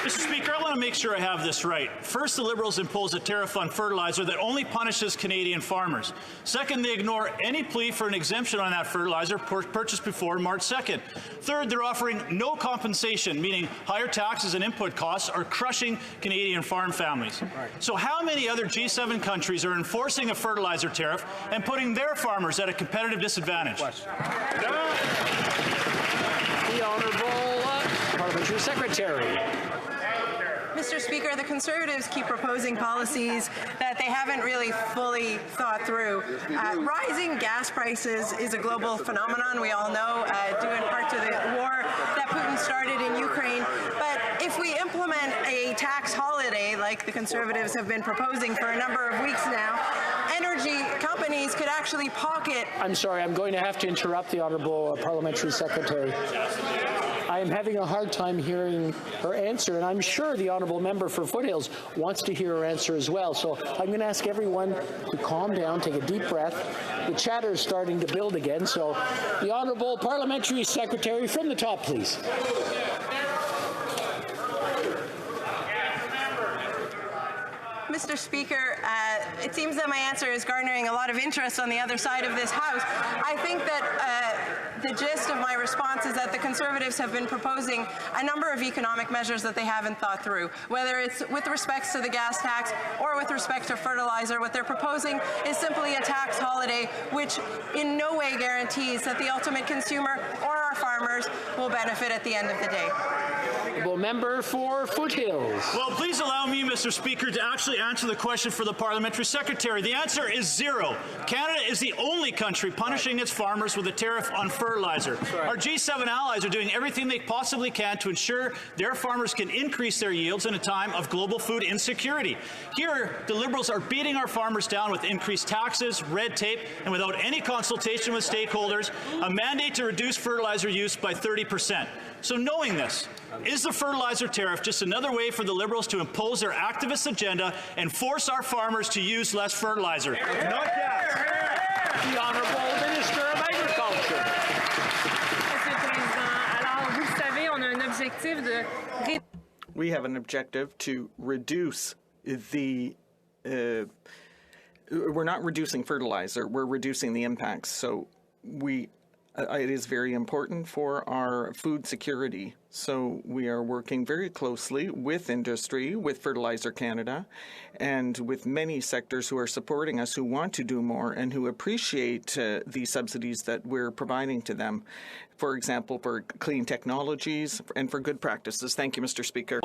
Mr. Speaker, I want to make sure I have this right. First, the Liberals impose a tariff on fertilizer that only punishes Canadian farmers. Second, they ignore any plea for an exemption on that fertilizer purchased before March 2nd. Third, they're offering no compensation, meaning higher taxes and input costs are crushing Canadian farm families. So how many other G7 countries are enforcing a fertilizer tariff and putting their farmers at a competitive disadvantage? The Honourable Parliamentary Secretary. Mr. Speaker, the Conservatives keep proposing policies that they haven't really fully thought through. Rising gas prices is a global phenomenon, we all know, due in part to the war that Putin started in Ukraine. But if we implement a tax holiday, like the Conservatives have been proposing for a number of weeks now, energy companies could actually pocket... I'm sorry, I'm going to have to interrupt the Honourable Parliamentary Secretary. I am having a hard time hearing her answer, and I'm sure the Honourable Member for Foothills wants to hear her answer as well. So I'm going to ask everyone to calm down, take a deep breath. The chatter is starting to build again, so the Honourable Parliamentary Secretary from the top, please. Mr. Speaker, it seems that my answer is garnering a lot of interest on the other side of this House. I think that the gist of my response is that the Conservatives have been proposing a number of economic measures that they haven't thought through. Whether it's with respect to the gas tax or with respect to fertilizer, what they're proposing is simply a tax holiday which in no way guarantees that the ultimate consumer or our farmers will benefit at the end of the day. Member for Foothills. Well, please allow me, Mr. Speaker, to actually answer the question for the Parliamentary Secretary. The answer is zero. Canada is the only country punishing its farmers with a tariff on fertilizer. Our G7 allies are doing everything they possibly can to ensure their farmers can increase their yields in a time of global food insecurity. Here, the Liberals are beating our farmers down with increased taxes, red tape, and without any consultation with stakeholders, a mandate to reduce fertilizer use by 30%. So knowing this, is the fertilizer tariff just another way for the Liberals to impose their activist agenda and force our farmers to use less fertilizer? Not yet. The Honourable Minister of Agriculture. Monsieur le Président, alors vous le savez, on a un objectif de... We have an objective to reduce the we're not reducing fertilizer, we're reducing the impacts. So it is very important for our food security. So we are working very closely with industry, with Fertilizer Canada, and with many sectors who are supporting us, who want to do more and who appreciate the subsidies that we're providing to them. For example, for clean technologies and for good practices. Thank you, Mr. Speaker.